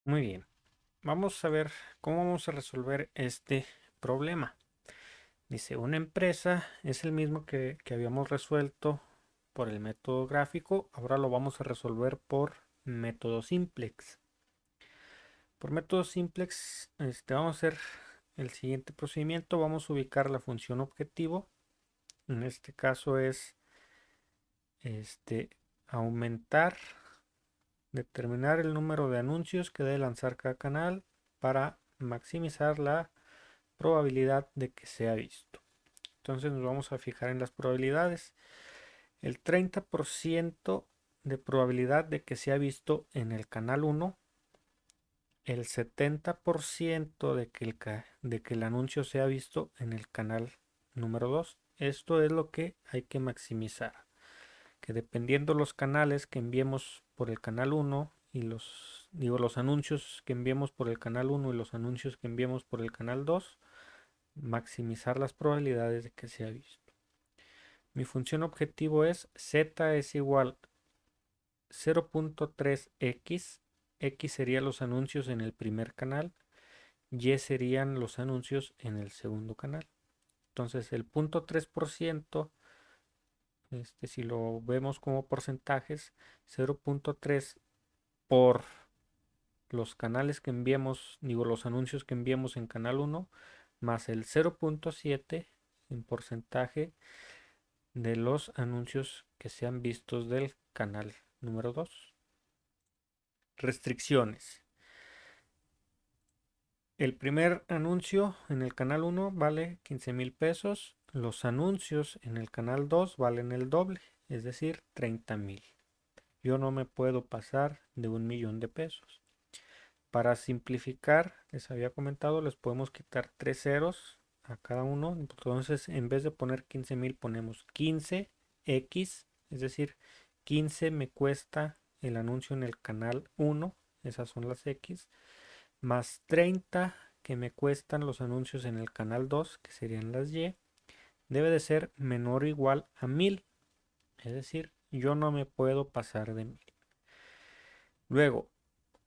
Muy bien, vamos a ver cómo vamos a resolver este problema. Dice, una empresa es el mismo que habíamos resuelto por el método gráfico, ahora lo vamos a resolver por método simplex. Por método simplex, vamos a hacer el siguiente procedimiento, vamos a ubicar la función objetivo, en este caso es aumentar, determinar el número de anuncios que debe lanzar cada canal para maximizar la probabilidad de que sea visto. Entonces nos vamos a fijar en las probabilidades. El 30% de probabilidad de que sea visto en el canal 1, el 70% de que el anuncio sea visto en el canal número 2. Esto es lo que hay que maximizar. Que dependiendo los canales que enviemos por el canal 1 y los anuncios que enviemos por el canal 1 y los anuncios que enviemos por el canal 2, maximizar las probabilidades de que sea visto. Mi función objetivo es z es igual 0.3x, x serían los anuncios en el primer canal, y serían los anuncios en el segundo canal. Entonces el 0.3%, si lo vemos como porcentajes, 0.3 por los canales que enviemos, digo los anuncios que enviemos en canal 1, más el 0.7 en porcentaje de los anuncios que sean vistos del canal número 2. Restricciones. El primer anuncio en el canal 1 vale 15,000 pesos. Los anuncios en el canal 2 valen el doble, es decir, 30,000. Yo no me puedo pasar de 1,000,000 de pesos. Para simplificar, les había comentado, les podemos quitar 3 ceros a cada uno. Entonces, en vez de poner 15,000, ponemos 15x, es decir, 15 me cuesta el anuncio en el canal 1, esas son las x, más 30 que me cuestan los anuncios en el canal 2, que serían las y, debe de ser menor o igual a 1000, es decir, yo no me puedo pasar de 1000. Luego,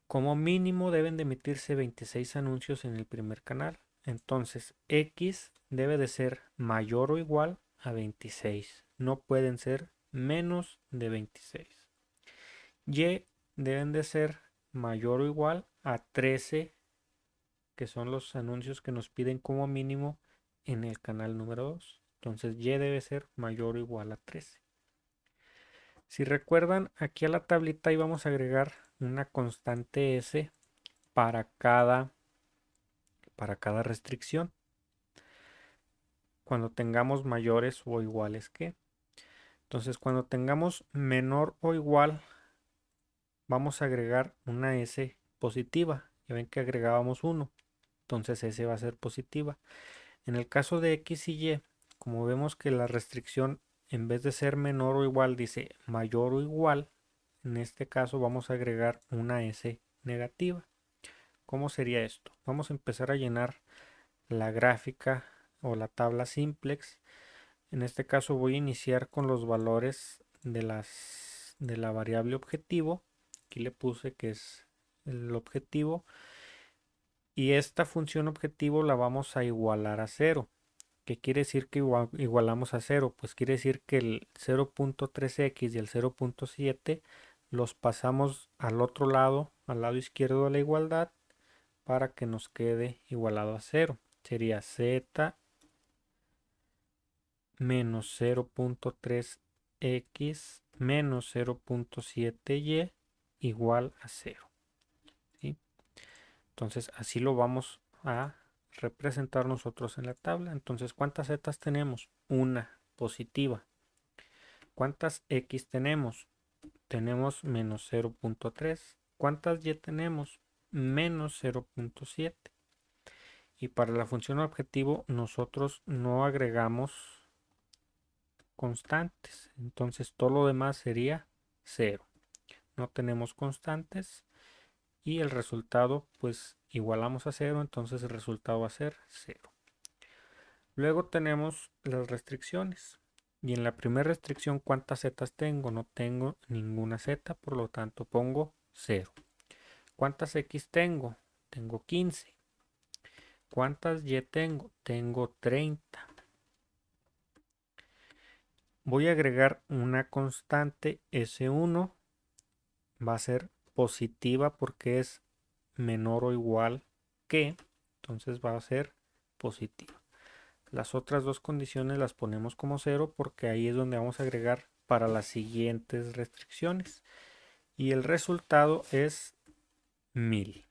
como mínimo deben de emitirse 26 anuncios en el primer canal. Entonces, X debe de ser mayor o igual a 26. No pueden ser menos de 26. Y deben de ser mayor o igual a 13, que son los anuncios que nos piden como mínimo en el canal número 2. Entonces, Y debe ser mayor o igual a 13. Si recuerdan, aquí a la tablita íbamos a agregar una constante S para cada restricción cuando tengamos mayores o iguales que. Entonces, cuando tengamos menor o igual, vamos a agregar una S positiva. Ya ven que agregábamos 1, entonces S va a ser positiva. En el caso de X y Y, como vemos que la restricción en vez de ser menor o igual dice mayor o igual, en este caso vamos a agregar una S negativa. ¿Cómo sería esto? Vamos a empezar a llenar la gráfica o la tabla simplex. En este caso voy a iniciar con los valores de la variable objetivo. Aquí le puse que es el objetivo. Y esta función objetivo la vamos a igualar a 0. ¿Qué quiere decir que igualamos a 0? Pues quiere decir que el 0.3x y el 0.7 los pasamos al otro lado, al lado izquierdo de la igualdad, para que nos quede igualado a 0. Sería z menos 0.3x menos 0.7y igual a 0. ¿Sí? Entonces así lo vamos a representar nosotros en la tabla. Entonces, ¿cuántas zetas tenemos? Una positiva. ¿Cuántas x tenemos? Tenemos menos 0.3. ¿Cuántas y tenemos? Menos 0.7. Y para la función objetivo nosotros no agregamos constantes. Entonces todo lo demás sería 0. No tenemos constantes y el resultado pues igualamos a 0, entonces el resultado va a ser 0. Luego tenemos las restricciones. Y en la primera restricción, ¿cuántas zetas tengo? No tengo ninguna zeta, por lo tanto pongo 0. ¿Cuántas X tengo? Tengo 15. ¿Cuántas Y tengo? Tengo 30. Voy a agregar una constante S1. Va a ser positiva porque es menor o igual que. Entonces va a ser positiva. Las otras dos condiciones las ponemos como 0 porque ahí es donde vamos a agregar para las siguientes restricciones. Y el resultado es 1000.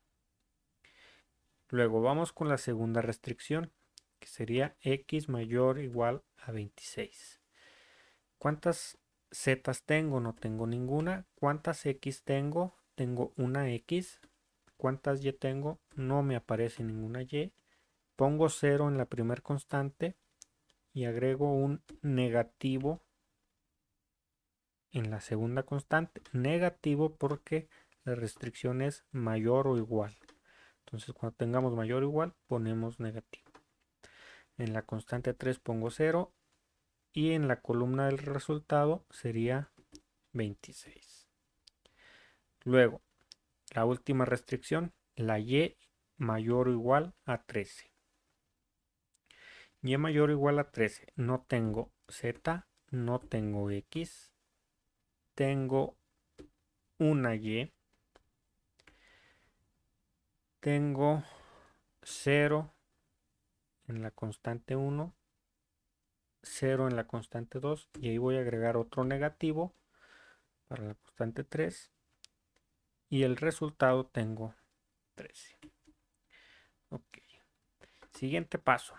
Luego vamos con la segunda restricción, que sería x mayor o igual a 26. ¿Cuántas z tengo? No tengo ninguna. ¿Cuántas x tengo? Tengo una x. ¿Cuántas y tengo? No me aparece ninguna y. Pongo 0 en la primera constante y agrego un negativo en la segunda constante. Negativo porque la restricción es mayor o igual. Entonces cuando tengamos mayor o igual ponemos negativo. En la constante 3 pongo 0 y en la columna del resultado sería 26. Luego, la última restricción, la y mayor o igual a 13. Y mayor o igual a 13. No tengo z, no tengo x, tengo una y, tengo 0 en la constante 1, 0 en la constante 2 y ahí voy a agregar otro negativo para la constante 3 y el resultado tengo 13. Ok. Siguiente paso.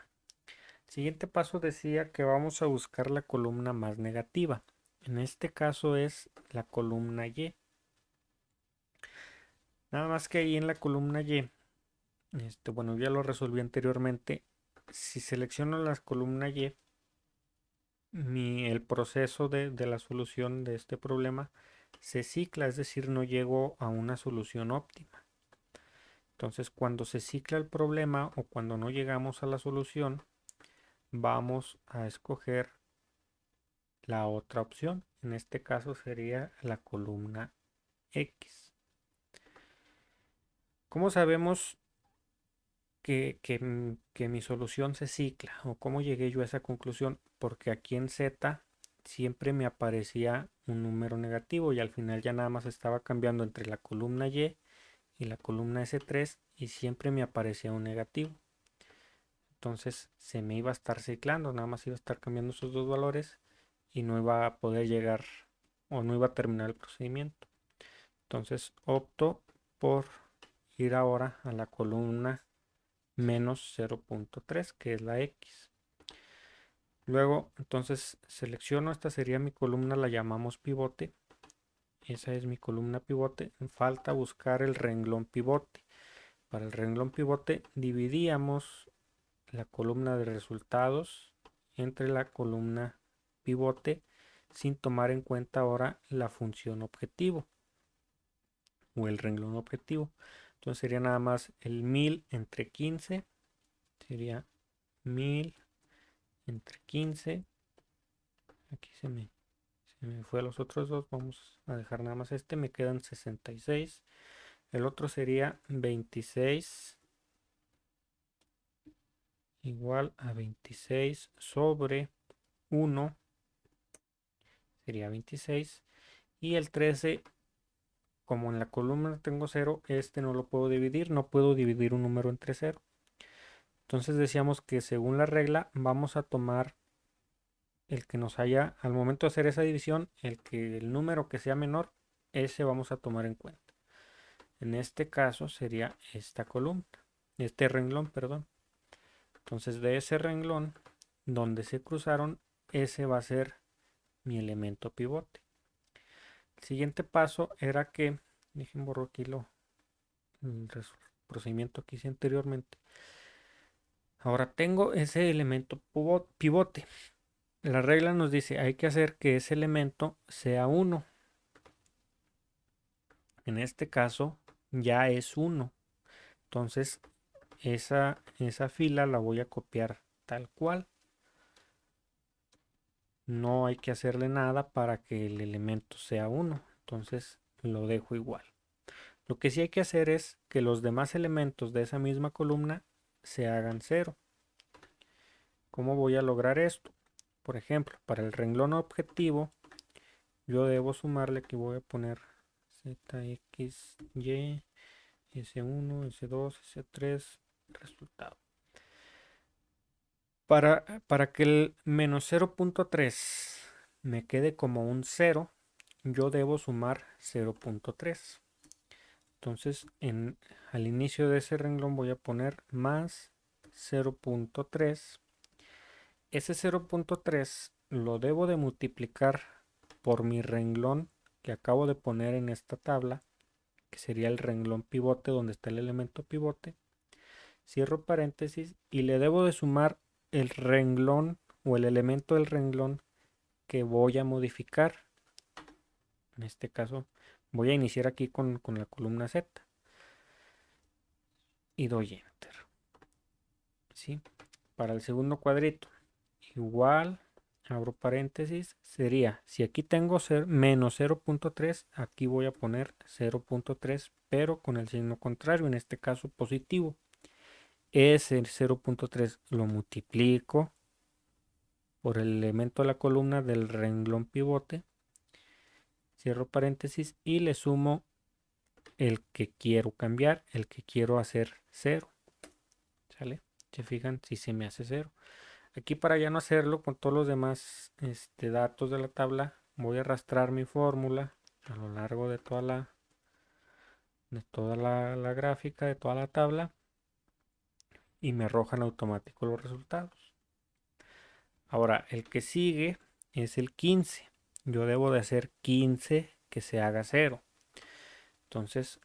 Siguiente paso decía que vamos a buscar la columna más negativa. En este caso es la columna Y. Nada más que ahí en la columna Y, bueno, ya lo resolví anteriormente. Si selecciono la columna Y, el proceso de la solución de este problema se cicla, es decir, no llego a una solución óptima. Entonces, cuando se cicla el problema o cuando no llegamos a la solución, vamos a escoger la otra opción. En este caso sería la columna X. ¿Cómo sabemos que mi solución se cicla? ¿O cómo llegué yo a esa conclusión? Porque aquí en Z siempre me aparecía un número negativo y al final ya nada más estaba cambiando entre la columna Y y la columna S3 y siempre me aparecía un negativo. Entonces se me iba a estar ciclando, nada más iba a estar cambiando esos dos valores y no iba a poder llegar o no iba a terminar el procedimiento. Entonces opto por ir ahora a la columna menos 0.3 que es la X. Luego entonces selecciono, esta sería mi columna, la llamamos pivote. Esa es mi columna pivote. Falta buscar el renglón pivote. Para el renglón pivote dividíamos la columna de resultados entre la columna pivote sin tomar en cuenta ahora la función objetivo o el renglón objetivo. Entonces sería nada más el 1000 entre 15. Sería 1000 entre 15. Aquí se me fue a los otros dos. Vamos a dejar nada más este. Me quedan 66. El otro sería 26 igual a 26 sobre 1. Sería 26. Y el 13, como en la columna tengo 0, este no lo puedo dividir. No puedo dividir un número entre 0. Entonces decíamos que según la regla vamos a tomar el que nos haya, al momento de hacer esa división, el número que sea menor, ese vamos a tomar en cuenta. En este caso sería esta columna, este renglón, perdón. Entonces de ese renglón donde se cruzaron, ese va a ser mi elemento pivote. El siguiente paso era que, dejen borro aquí el procedimiento que hice anteriormente. Ahora tengo ese elemento pivote. La regla nos dice hay que hacer que ese elemento sea 1. En este caso ya es 1. Entonces esa fila la voy a copiar tal cual. No hay que hacerle nada para que el elemento sea 1. Entonces lo dejo igual. Lo que sí hay que hacer es que los demás elementos de esa misma columna se hagan 0. ¿Cómo voy a lograr esto? Por ejemplo, para el renglón objetivo, yo debo sumarle, que voy a poner Z, X, Y, S1, S2, S3, resultado. Para que el menos 0.3 me quede como un 0, yo debo sumar 0.3. Entonces, al inicio de ese renglón voy a poner más 0.3. Ese 0.3 lo debo de multiplicar por mi renglón que acabo de poner en esta tabla, que sería el renglón pivote donde está el elemento pivote. Cierro paréntesis y le debo de sumar el renglón o el elemento del renglón que voy a modificar. En este caso voy a iniciar aquí con la columna Z y doy enter. ¿Sí? Para el segundo cuadrito igual, abro paréntesis, sería, si aquí tengo menos 0.3, aquí voy a poner 0.3, pero con el signo contrario, en este caso positivo. Ese 0.3 lo multiplico por el elemento de la columna del renglón pivote, cierro paréntesis y le sumo el que quiero cambiar, el que quiero hacer 0. ¿Sale? Se fijan si se me hace 0. Aquí, para ya no hacerlo con todos los demás datos de la tabla, voy a arrastrar mi fórmula a lo largo de toda la gráfica, de toda la tabla, y me arrojan automático los resultados. Ahora, el que sigue es el 15. Yo debo de hacer 15 que se haga 0. Entonces,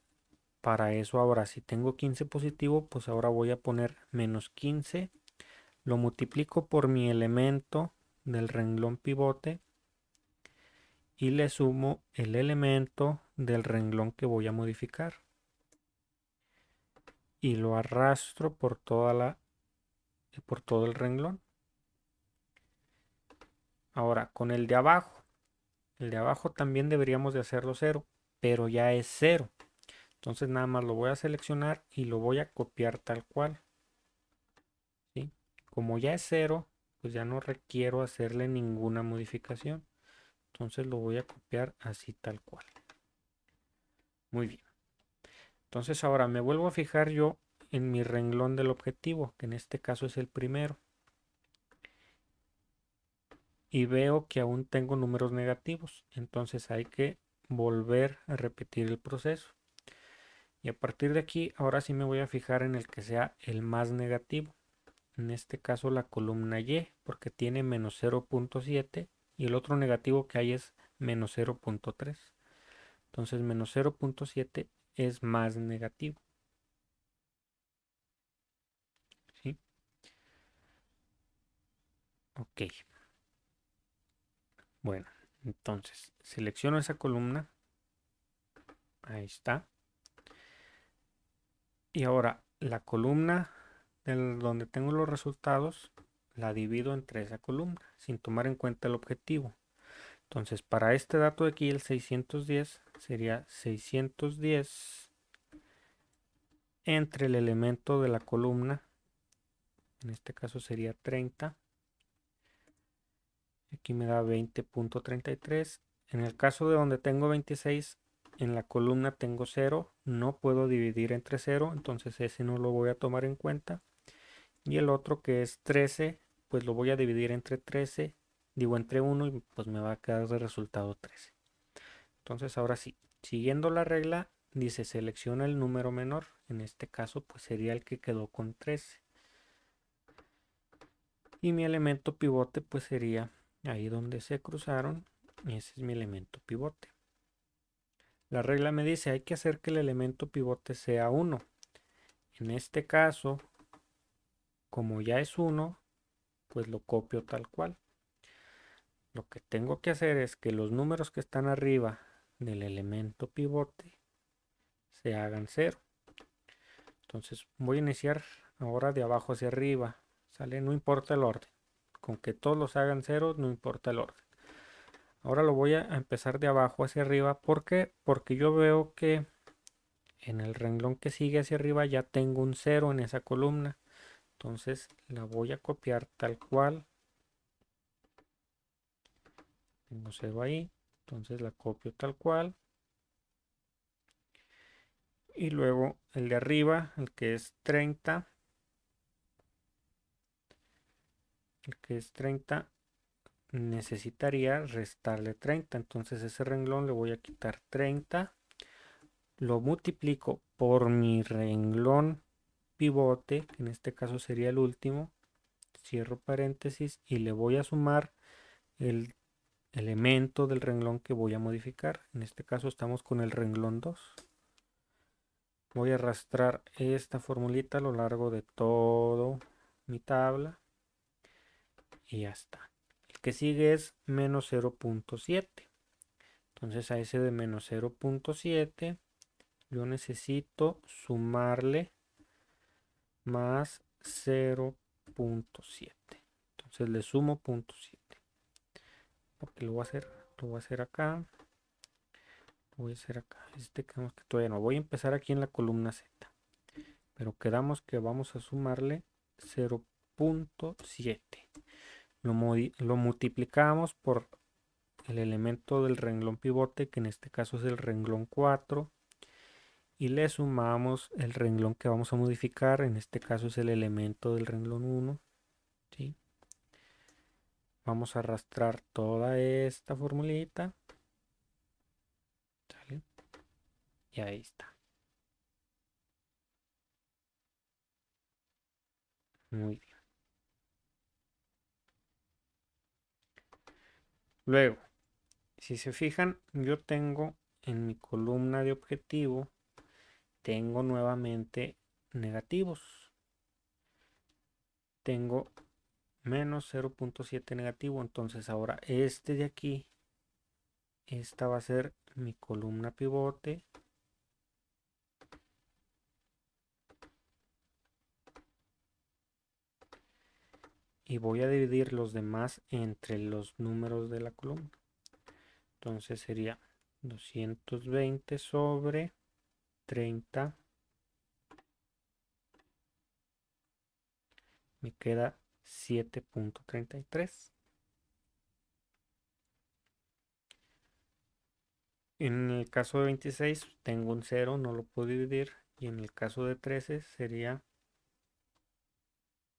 para eso ahora, si tengo 15 positivo, pues ahora voy a poner menos 15. Lo multiplico por mi elemento del renglón pivote y le sumo el elemento del renglón que voy a modificar. Y lo arrastro por todo el renglón. Ahora, con el de abajo. El de abajo también deberíamos de hacerlo 0, pero ya es 0. Entonces nada más lo voy a seleccionar y lo voy a copiar tal cual. ¿Sí? Como ya es 0, pues ya no requiero hacerle ninguna modificación. Entonces lo voy a copiar así tal cual. Muy bien. Entonces ahora me vuelvo a fijar yo en mi renglón del objetivo, que en este caso es el primero. Y veo que aún tengo números negativos. Entonces hay que volver a repetir el proceso. Y a partir de aquí, ahora sí me voy a fijar en el que sea el más negativo. En este caso la columna Y, porque tiene menos 0.7 y el otro negativo que hay es menos 0.3. Entonces menos 0.7 es más negativo. ¿Sí? Ok. Bueno, entonces selecciono esa columna. Ahí está. Y ahora la columna donde tengo los resultados la divido entre esa columna sin tomar en cuenta el objetivo. Entonces, para este dato de aquí, el 610 sería 610 entre el elemento de la columna, en este caso sería 30. Aquí me da 20.33. En el caso de donde tengo 26, en la columna tengo 0, no puedo dividir entre 0, entonces ese no lo voy a tomar en cuenta. Y el otro, que es 13, pues lo voy a dividir entre 13, digo entre 1, y pues me va a quedar de resultado 13. Entonces ahora sí, siguiendo la regla, dice selecciona el número menor. En este caso pues sería el que quedó con 13. Y mi elemento pivote pues sería ahí donde se cruzaron. Ese es mi elemento pivote. La regla me dice hay que hacer que el elemento pivote sea 1. En este caso, como ya es 1, pues lo copio tal cual. Lo que tengo que hacer es que los números que están arriba del elemento pivote se hagan 0. Entonces voy a iniciar ahora de abajo hacia arriba. ¿Sale? No importa el orden. Con que todos los hagan 0, no importa el orden. Ahora lo voy a empezar de abajo hacia arriba. ¿Por qué? Porque yo veo que En el renglón que sigue hacia arriba ya tengo un 0 en esa columna. Entonces la voy a copiar tal cual. Tengo 0 ahí. Entonces la copio tal cual. Y luego el de arriba, el que es 30. El que es 30 necesitaría restarle 30. Entonces ese renglón le voy a quitar 30. Lo multiplico por mi renglón pivote, que en este caso sería el último. Cierro paréntesis y le voy a sumar el elemento del renglón que voy a modificar. En este caso estamos con el renglón 2. Voy a arrastrar esta formulita a lo largo de todo mi tabla y ya está. El que sigue es menos 0.7. Entonces a ese de menos 0.7 yo necesito sumarle más 0.7. Entonces le sumo 0.7. Porque lo voy a hacer acá. Lo voy a hacer acá. Quedamos que todavía no. Voy a empezar aquí en la columna Z. Pero quedamos que vamos a sumarle 0.7. Lo multiplicamos por el elemento del renglón pivote, que en este caso es el renglón 4. Y le sumamos el renglón que vamos a modificar. En este caso es el elemento del renglón 1. ¿Sí? Vamos a arrastrar toda esta formulita. ¿Sale? Y ahí está. Muy bien. Luego, si se fijan, yo tengo en mi columna de objetivo, tengo nuevamente negativos. Tengo menos 0.7 negativo. Entonces ahora este de aquí, esta va a ser mi columna pivote. Y voy a dividir los demás entre los números de la columna. Entonces sería 220 sobre 30. Me queda 7.33. En el caso de 26 tengo un 0, no lo puedo dividir. Y en el caso de 13 sería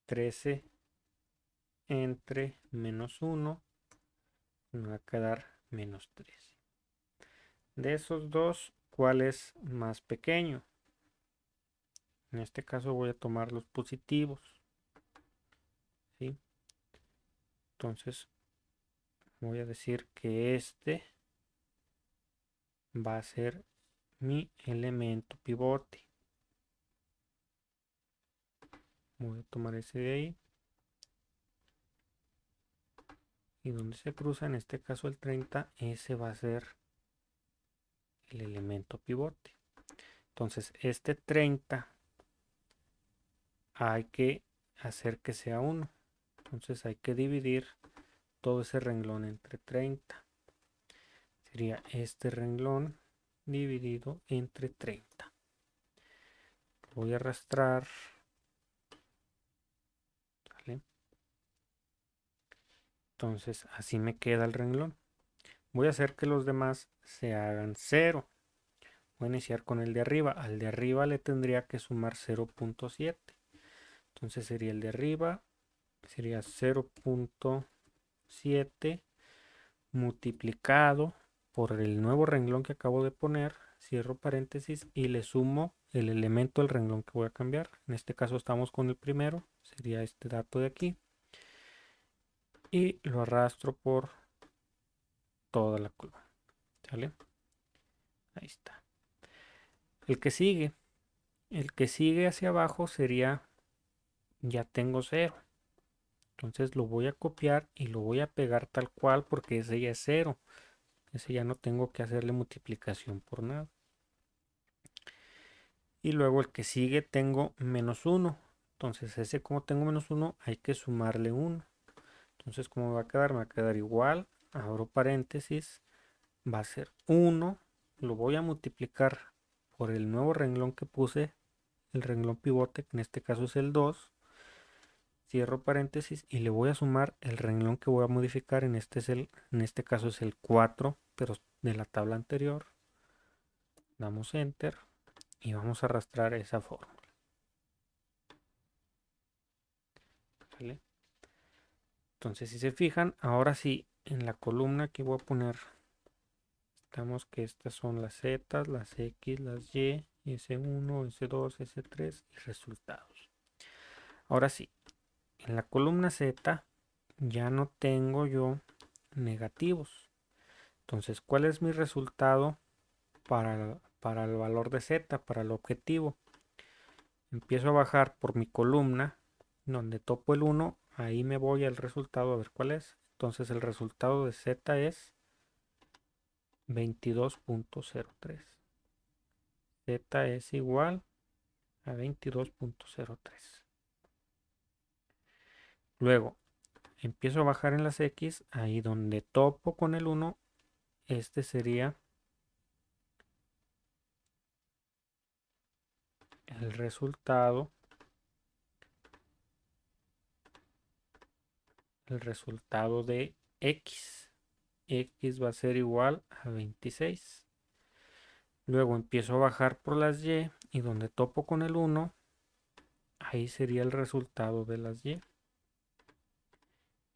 13 entre menos 1. Me va a quedar menos 13. De esos dos, ¿cuál es más pequeño? En este caso voy a tomar los positivos. ¿Sí? Entonces voy a decir que este va a ser mi elemento pivote. Voy a tomar ese de ahí. Y donde se cruza, en este caso el 30, ese va a ser el elemento pivote. Entonces este 30 hay que hacer que sea 1. Entonces hay que dividir todo ese renglón entre 30. Sería este renglón dividido entre 30. Voy a arrastrar. ¿Vale? Entonces así me queda el renglón. Voy a hacer que los demás se hagan 0. Voy a iniciar con el de arriba. Al de arriba le tendría que sumar 0.7. Entonces sería el de arriba. Sería 0.7 multiplicado por el nuevo renglón que acabo de poner. Cierro paréntesis y le sumo el elemento del renglón que voy a cambiar. En este caso estamos con el primero. Sería este dato de aquí. Y lo arrastro por toda la columna. ¿Sale? Ahí está. El que sigue. El que sigue hacia abajo sería, ya tengo 0. Entonces lo voy a copiar y lo voy a pegar tal cual porque ese ya es 0. Ese ya no tengo que hacerle multiplicación por nada. Y luego el que sigue tengo menos 1. Entonces ese, como tengo menos 1, hay que sumarle 1. Entonces, ¿cómo me va a quedar? Me va a quedar igual. Abro paréntesis. Va a ser 1. Lo voy a multiplicar por el nuevo renglón que puse, el renglón pivote, que en este caso es el 2. Cierro paréntesis y le voy a sumar el renglón que voy a modificar. En este caso es el 4, pero de la tabla anterior. Damos enter y vamos a arrastrar esa fórmula. ¿Vale? Entonces, si se fijan, ahora sí, en la columna que voy a poner, estamos que estas son las Z, las X, las Y, S1, S2, S3 y resultados. Ahora sí, en la columna Z ya no tengo yo negativos. Entonces, ¿cuál es mi resultado para el valor de Z, para el objetivo? Empiezo a bajar por mi columna, donde topo el 1, ahí me voy al resultado a ver cuál es. Entonces el resultado de Z es 22.03. Z es igual a 22.03. Luego empiezo a bajar en las X, ahí donde topo con el 1, este sería el resultado de X. X va a ser igual a 26. Luego empiezo a bajar por las Y y donde topo con el 1, ahí sería el resultado de las Y.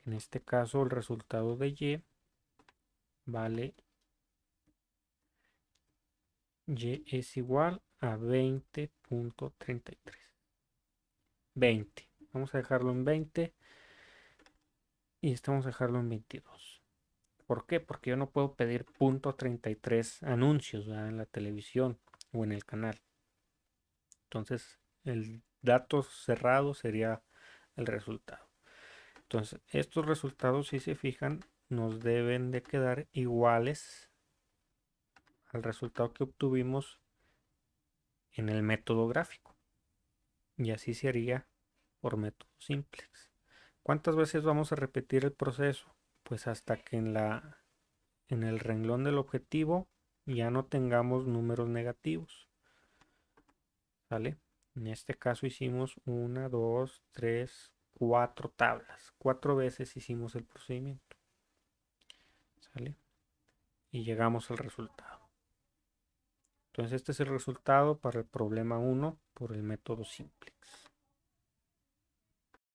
En este caso el resultado de Y vale, Y es igual a 20.33. 20. Vamos a dejarlo en 20 y estamos a dejarlo en 22. ¿Por qué? Porque yo no puedo pedir .33 anuncios, ¿verdad?, en la televisión o en el canal. Entonces el dato cerrado sería el resultado. Entonces estos resultados, si se fijan, nos deben de quedar iguales al resultado que obtuvimos en el método gráfico. Y así se haría por método simplex. ¿Cuántas veces vamos a repetir el proceso? Pues hasta que en el renglón del objetivo ya no tengamos números negativos. ¿Vale? En este caso hicimos 1, 2, 3, 4 tablas. 4 veces hicimos el procedimiento. ¿Sale? Y llegamos al resultado. Entonces este es el resultado para el problema 1 por el método simplex.